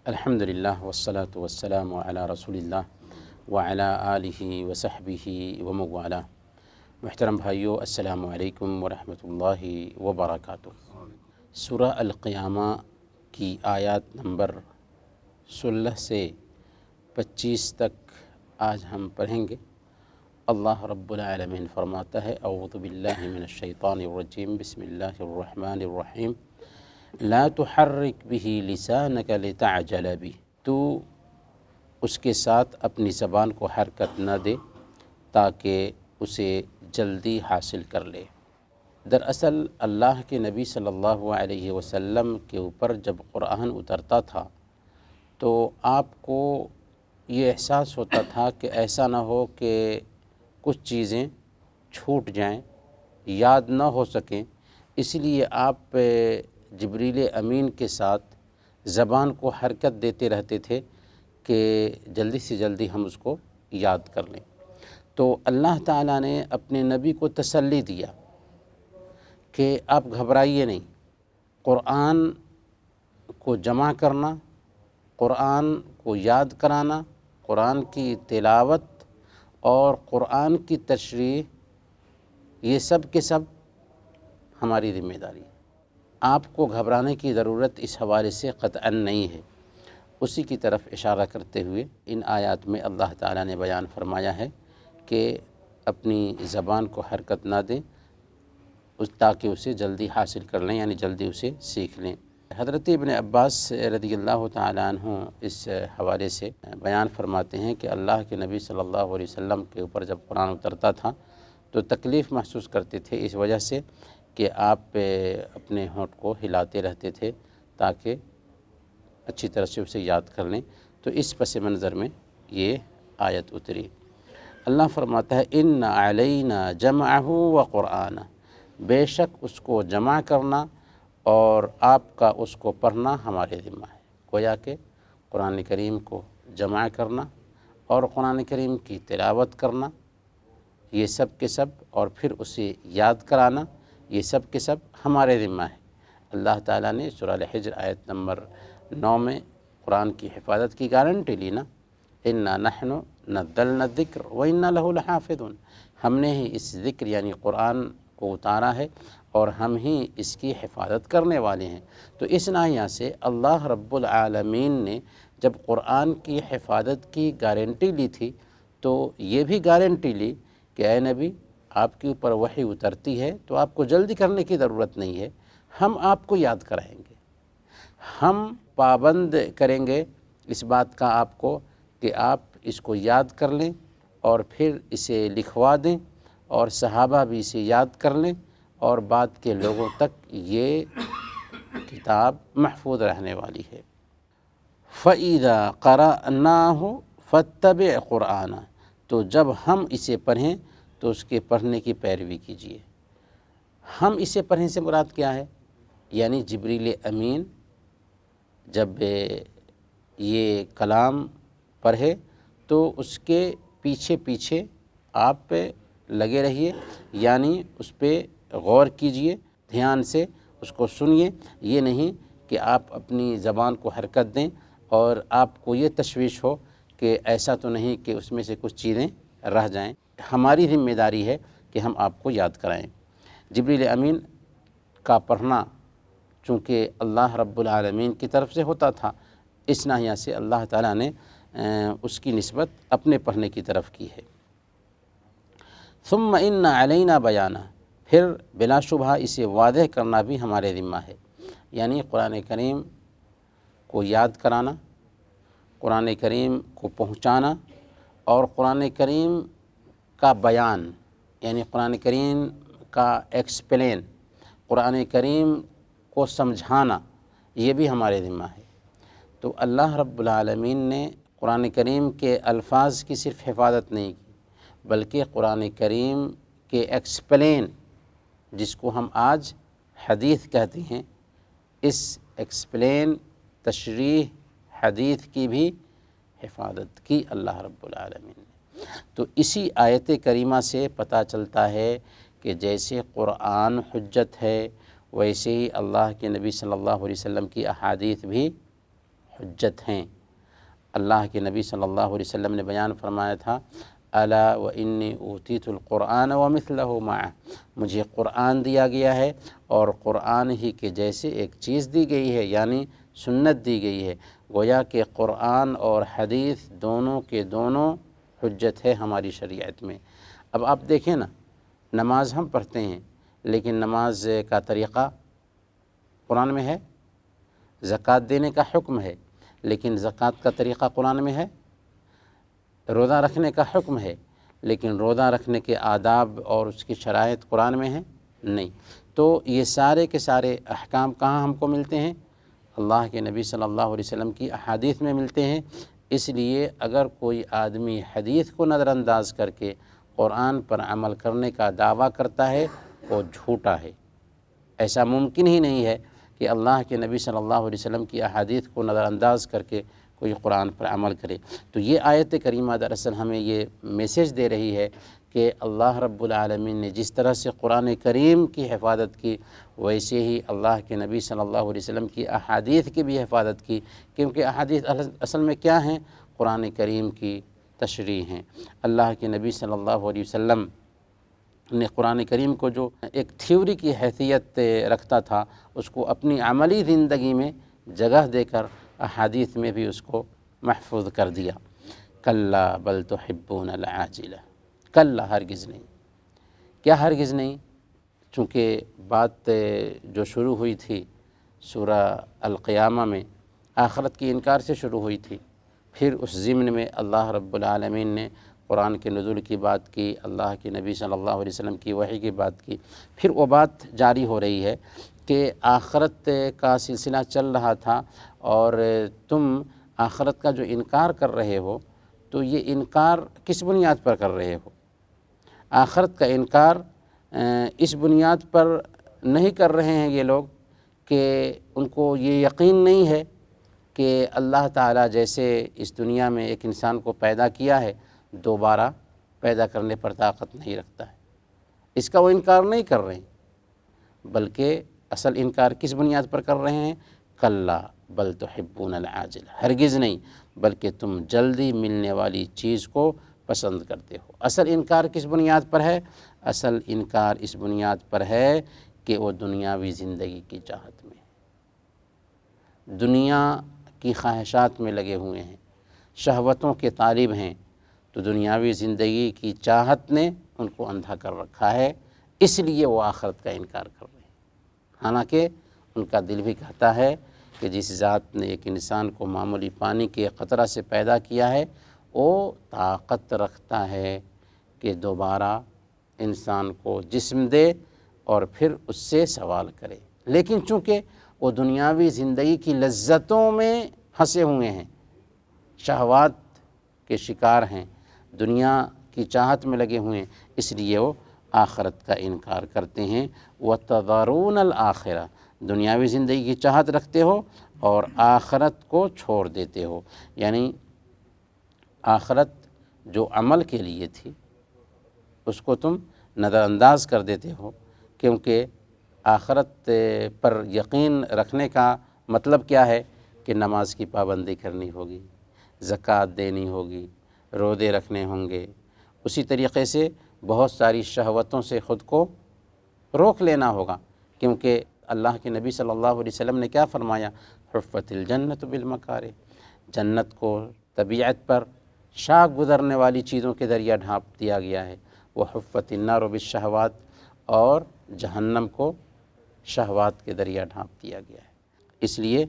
الحمدللہ والصلاة والسلام علی رسول اللہ وعلی آلہ وصحبہ وموالا۔ محترم بھائیو، السلام علیکم ورحمۃ اللہ وبرکاتہ۔ سورہ القیامہ کی آیات نمبر 16 سے 25 تک آج ہم پڑھیں گے۔ اللہ رب العالمین فرماتا ہے: اعوذ باللہ من الشیطان الرجیم، بسم اللہ الرحمن الرحیم۔ لا تحرک به لسانک لتعجل به، تو اس کے ساتھ اپنی زبان کو حرکت نہ دے تاکہ اسے جلدی حاصل کر لے۔ دراصل اللہ کے نبی صلی اللہ علیہ وسلم کے اوپر جب قرآن اترتا تھا تو آپ کو یہ احساس ہوتا تھا کہ ایسا نہ ہو کہ کچھ چیزیں چھوٹ جائیں، یاد نہ ہو سکیں، اس لیے آپ جبریل امین کے ساتھ زبان کو حرکت دیتے رہتے تھے کہ جلدی سے جلدی ہم اس کو یاد کر لیں۔ تو اللہ تعالیٰ نے اپنے نبی کو تسلی دیا کہ آپ گھبرائیے نہیں، قرآن کو جمع کرنا، قرآن کو یاد کرانا، قرآن کی تلاوت اور قرآن کی تشریح، یہ سب کے سب ہماری ذمہ داری ہے۔ آپ کو گھبرانے کی ضرورت اس حوالے سے قطعاً نہیں ہے۔ اسی کی طرف اشارہ کرتے ہوئے ان آیات میں اللہ تعالیٰ نے بیان فرمایا ہے کہ اپنی زبان کو حرکت نہ دیں تاکہ اسے جلدی حاصل کر لیں، یعنی جلدی اسے سیکھ لیں۔ حضرت ابن عباس رضی اللہ تعالیٰ عنہ اس حوالے سے بیان فرماتے ہیں کہ اللہ کے نبی صلی اللہ علیہ وسلم کے اوپر جب قرآن اترتا تھا تو تکلیف محسوس کرتے تھے، اس وجہ سے کہ آپ اپنے ہونٹ کو ہلاتے رہتے تھے تاکہ اچھی طرح سے اسے یاد کر لیں۔ تو اس پس منظر میں یہ آیت اتری۔ اللہ فرماتا ہے: ان علینا جمعہ وقرآنہ، بے شک اس کو جمع کرنا اور آپ کا اس کو پڑھنا ہمارے ذمہ ہے۔ گویا کہ قرآن کریم کو جمع کرنا اور قرآن کریم کی تلاوت کرنا، یہ سب کے سب، اور پھر اسے یاد کرانا، یہ سب کے سب ہمارے ذمہ ہے۔ اللہ تعالیٰ نے سورہ الحجر آیت نمبر 9 میں قرآن کی حفاظت کی گارنٹی لی نا، انا نحن نزلنا الذکر وانا لہ لحافظون، ہم نے ہی اس ذکر یعنی قرآن کو اتارا ہے اور ہم ہی اس کی حفاظت کرنے والے ہیں۔ تو اس ناحیہ سے اللہ رب العالمین نے جب قرآن کی حفاظت کی گارنٹی لی تھی تو یہ بھی گارنٹی لی کہ اے نبی، آپ کے اوپر وحی اترتی ہے تو آپ کو جلدی کرنے کی ضرورت نہیں ہے، ہم آپ کو یاد کرائیں گے، ہم پابند کریں گے اس بات کا آپ کو کہ آپ اس کو یاد کر لیں اور پھر اسے لکھوا دیں اور صحابہ بھی اسے یاد کر لیں اور بعد کے لوگوں تک یہ کتاب محفوظ رہنے والی ہے۔ فَإِذَا قَرَأْنَاهُ فَاتَّبِعْ قُرْآنَهُ، تو جب ہم اسے پڑھیں تو اس کے پڑھنے کی پیروی کیجیے۔ ہم اسے پڑھنے سے مراد کیا ہے؟ یعنی جبریل امین جب یہ کلام پڑھے تو اس کے پیچھے پیچھے آپ لگے رہیے، یعنی اس پہ غور کیجیے، دھیان سے اس کو سنیے۔ یہ نہیں کہ آپ اپنی زبان کو حرکت دیں اور آپ کو یہ تشویش ہو کہ ایسا تو نہیں کہ اس میں سے کچھ چیزیں رہ جائیں۔ ہماری ذمہ داری ہے کہ ہم آپ کو یاد کرائیں۔ جبریل امین کا پڑھنا چونکہ اللہ رب العالمین کی طرف سے ہوتا تھا، اس ناحیہ سے اللہ تعالیٰ نے اس کی نسبت اپنے پڑھنے کی طرف کی ہے۔ ثم ان علینا بیانہ، پھر بلا شبہ اسے واضح کرنا بھی ہمارے ذمہ ہے، یعنی قرآن کریم کو یاد کرانا، قرآن کریم کو پہنچانا اور قرآن کریم کا بیان، یعنی قرآن کریم کا ایکسپلین، قرآن کریم کو سمجھانا، یہ بھی ہمارے ذمہ ہے۔ تو اللہ رب العالمین نے قرآن کریم کے الفاظ کی صرف حفاظت نہیں کی، بلکہ قرآن کریم کے ایکسپلین، جس کو ہم آج حدیث کہتے ہیں، اس ایکسپلین تشریح حدیث کی بھی حفاظت کی اللہ رب العالمین نے۔ تو اسی آیت کریمہ سے پتہ چلتا ہے کہ جیسے قرآن حجت ہے، ویسے ہی اللہ کے نبی صلی اللہ علیہ وسلم کی احادیث بھی حجت ہیں۔ اللہ کے نبی صلی اللہ علیہ وسلم نے بیان فرمایا تھا، الا وانی اوتیت القرآن ومثلہ معہ، مجھے قرآن دیا گیا ہے اور قرآن ہی کے جیسے ایک چیز دی گئی ہے، یعنی سنت دی گئی ہے۔ گویا کہ قرآن اور حدیث دونوں کے دونوں حجت ہے ہماری شریعت میں۔ اب آپ دیکھیں نا، نماز ہم پڑھتے ہیں لیکن نماز کا طریقہ قرآن میں ہے، زکوٰۃ دینے کا حکم ہے لیکن زکوٰۃ کا طریقہ قرآن میں ہے، روزہ رکھنے کا حکم ہے لیکن روزہ رکھنے کے آداب اور اس کی شرائط قرآن میں ہیں نہیں۔ تو یہ سارے کے سارے احکام کہاں ہم کو ملتے ہیں؟ اللہ کے نبی صلی اللہ علیہ وسلم کی احادیث میں ملتے ہیں۔ اس لیے اگر کوئی آدمی حدیث کو نظر انداز کر کے قرآن پر عمل کرنے کا دعویٰ کرتا ہے وہ جھوٹا ہے۔ ایسا ممکن ہی نہیں ہے کہ اللہ کے نبی صلی اللہ علیہ وسلم کی احادیث کو نظر انداز کر کے کوئی قرآن پر عمل کرے۔ تو یہ آیت کریمہ دراصل ہمیں یہ میسیج دے رہی ہے کہ اللہ رب العالمین نے جس طرح سے قرآن کریم کی حفاظت کی، ویسے ہی اللہ کے نبی صلی اللہ علیہ وسلم کی احادیث کی بھی حفاظت کی، کیونکہ احادیث اصل میں کیا ہیں؟ قرآن کریم کی تشریح ہیں۔ اللہ کے نبی صلی اللہ علیہ وسلم نے قرآن کریم کو جو ایک تھیوری کی حیثیت رکھتا تھا، اس کو اپنی عملی زندگی میں جگہ دے کر احادیث میں بھی اس کو محفوظ کر دیا۔ کلا بل تحبون العاجلہ، کلا ہرگز نہیں۔ کیا ہرگز نہیں؟ چونکہ بات جو شروع ہوئی تھی سورہ القیامہ میں آخرت کی انکار سے شروع ہوئی تھی، پھر اس ضمن میں اللہ رب العالمین نے قرآن کے نزول کی بات کی، اللہ کے نبی صلی اللہ علیہ وسلم کی وحی کی بات کی، پھر وہ بات جاری ہو رہی ہے کہ آخرت کا سلسلہ چل رہا تھا اور تم آخرت کا جو انکار کر رہے ہو تو یہ انکار کس بنیاد پر کر رہے ہو؟ آخرت کا انکار اس بنیاد پر نہیں کر رہے ہیں یہ لوگ کہ ان کو یہ یقین نہیں ہے کہ اللہ تعالیٰ جیسے اس دنیا میں ایک انسان کو پیدا کیا ہے دوبارہ پیدا کرنے پر طاقت نہیں رکھتا ہے، اس کا وہ انکار نہیں کر رہے ہیں، بلکہ اصل انکار کس بنیاد پر کر رہے ہیں؟ کلا بل تحبون العاجل، ہرگز نہیں بلکہ تم جلدی ملنے والی چیز کو پسند کرتے ہو۔ اصل انکار کس بنیاد پر ہے؟ اصل انکار اس بنیاد پر ہے کہ وہ دنیاوی زندگی کی چاہت میں، دنیا کی خواہشات میں لگے ہوئے ہیں، شہوتوں کے طالب ہیں، تو دنیاوی زندگی کی چاہت نے ان کو اندھا کر رکھا ہے، اس لیے وہ آخرت کا انکار کر رہے ہیں۔ حالانکہ ان کا دل بھی کہتا ہے کہ جس ذات نے ایک انسان کو معمولی پانی کے قطرہ سے پیدا کیا ہے وہ طاقت رکھتا ہے کہ دوبارہ انسان کو جسم دے اور پھر اس سے سوال کرے، لیکن چونکہ وہ دنیاوی زندگی کی لذتوں میں پھنسے ہوئے ہیں، شہوات کے شکار ہیں، دنیا کی چاہت میں لگے ہوئے ہیں، اس لیے وہ آخرت کا انکار کرتے ہیں۔ وَتَذَرُونَ الْآخِرَةَ، دنیاوی زندگی کی چاہت رکھتے ہو اور آخرت کو چھوڑ دیتے ہو، یعنی آخرت جو عمل کے لیے تھی اس کو تم نظر انداز کر دیتے ہو، کیونکہ آخرت پر یقین رکھنے کا مطلب کیا ہے کہ نماز کی پابندی کرنی ہوگی، زکوٰۃ دینی ہوگی، روزے رکھنے ہوں گے، اسی طریقے سے بہت ساری شہوتوں سے خود کو روک لینا ہوگا، کیونکہ اللہ کے نبی صلی اللہ علیہ وسلم نے کیا فرمایا؟ حفت الجنت بالمکارہ، جنت کو طبیعت پر شاک گزرنے والی چیزوں کے ذریعہ ڈھانپ دیا گیا ہے، وہ حفت النار بالشہوات، اور جہنم کو شہوات کے ذریعہ ڈھانپ دیا گیا ہے، اس لیے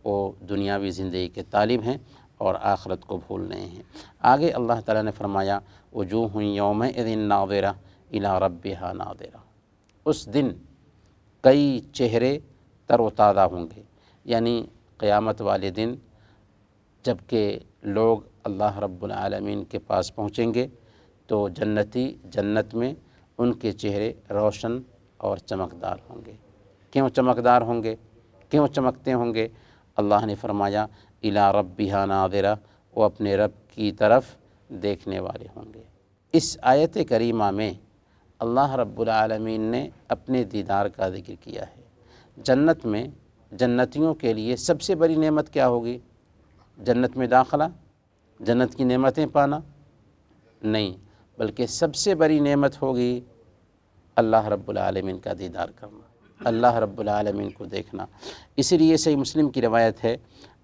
وہ دنیاوی زندگی کے طالب ہیں اور آخرت کو بھول رہے ہیں۔ آگے اللہ تعالیٰ نے فرمایا وجوہ یومئذ ناظرہ الی ربہا ناظرہ، اس دن کئی چہرے تر و تازہ ہوں گے، یعنی قیامت والے دن جب کہ لوگ اللہ رب العالمین کے پاس پہنچیں گے تو جنتی جنت میں ان کے چہرے روشن اور چمکدار ہوں گے۔ کیوں چمکدار ہوں گے؟ کیوں چمکتے ہوں گے؟ اللہ نے فرمایا الی ربہا ناظرہ، وہ اپنے رب کی طرف دیکھنے والے ہوں گے۔ اس آیت کریمہ میں اللہ رب العالمین نے اپنے دیدار کا ذکر کیا ہے۔ جنت میں جنتیوں کے لیے سب سے بڑی نعمت کیا ہوگی؟ جنت میں داخلہ، جنت کی نعمتیں پانا نہیں، بلکہ سب سے بڑی نعمت ہوگی اللہ رب العالمین کا دیدار کرنا، اللہ رب العالمین کو دیکھنا۔ اسی لیے صحیح مسلم کی روایت ہے،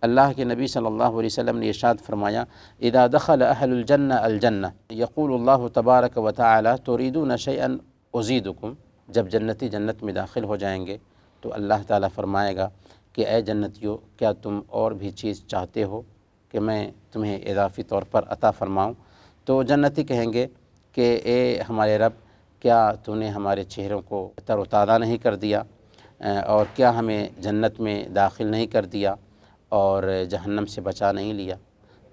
اللہ کے نبی صلی اللہ علیہ وسلم نے ارشاد فرمایا، اذا دخل اہل الجنہ الجنہ یقول اللہ تبارک و تعالی تريدون شیئا ازیدکم، جب جنتی جنت میں داخل ہو جائیں گے تو اللہ تعالیٰ فرمائے گا کہ اے جنتیو، کیا تم اور بھی چیز چاہتے ہو کہ میں تمہیں اضافی طور پر عطا فرماؤں؟ تو جنتی کہیں گے کہ اے ہمارے رب، کیا تو نے ہمارے چہروں کو تر و تازہ نہیں کر دیا، اور کیا ہمیں جنت میں داخل نہیں کر دیا اور جہنم سے بچا نہیں لیا؟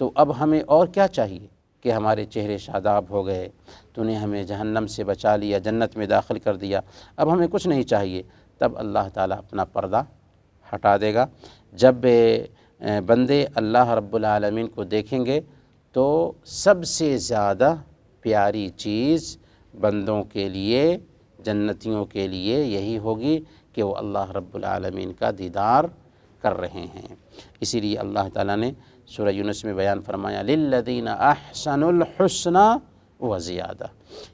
تو اب ہمیں اور کیا چاہیے کہ ہمارے چہرے شاداب ہو گئے، تو نے ہمیں جہنم سے بچا لیا، جنت میں داخل کر دیا، اب ہمیں کچھ نہیں چاہیے۔ تب اللہ تعالیٰ اپنا پردہ ہٹا دے گا۔ جب بندے اللہ رب العالمین کو دیکھیں گے تو سب سے زیادہ پیاری چیز بندوں کے لیے، جنتیوں کے لیے یہی ہوگی کہ وہ اللہ رب العالمین کا دیدار کر رہے ہیں۔ اسی لیے اللہ تعالیٰ نے سورہ یونس میں بیان فرمایا، للذین احسنوا الحسنی وزیادہ،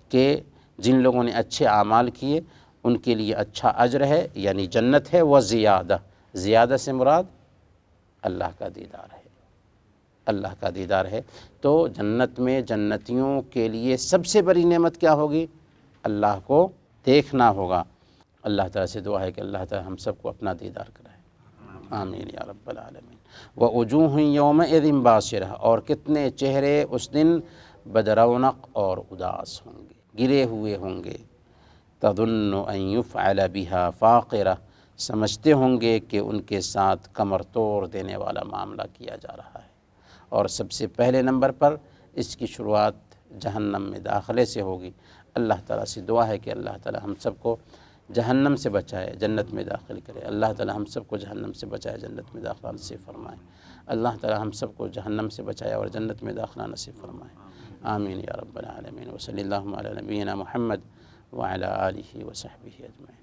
کہ جن لوگوں نے اچھے اعمال کیے ان کے لیے اچھا اجر ہے، یعنی جنت ہے، وزیادہ، زیادہ سے مراد اللہ کا دیدار ہے، اللہ کا دیدار ہے۔ تو جنت میں جنتیوں کے لیے سب سے بڑی نعمت کیا ہوگی؟ اللہ کو دیکھنا ہوگا۔ اللہ تعالیٰ سے دعا ہے کہ اللہ تعالیٰ ہم سب کو اپنا دیدار کرائے، آمین یا رب العالمین۔ وَوُجُوهٌ يَوْمَئِذٍ بَاسِرَةٌ، اور کتنے چہرے اس دن بدرونق اور اداس ہوں گے، گرے ہوئے ہوں گے۔ تَظُنُّ أَن يُفْعَلَ بِهَا فَاقِرَةٌ، سمجھتے ہوں گے کہ ان کے ساتھ کمر توڑ دینے والا معاملہ کیا جا رہا ہے۔ اور سب سے پہلے نمبر پر اس کی شروعات جہنم میں داخلے سے ہوگی۔ اللہ تعالیٰ سے دعا ہے کہ اللہ تعالیٰ ہم سب کو جہنم سے بچائے، جنت میں داخل کرے۔ اللہ تعالیٰ ہم سب کو جہنم سے بچائے، جنت میں داخلہ نصیب فرمائے۔ اللہ تعالیٰ ہم سب کو جہنم سے بچائے اور جنت میں داخلہ نصیب فرمائے، آمین یا رب العالمین۔ وصلی اللہ علی نبینا محمد وعلی آلہ وصحبہ اجمعین۔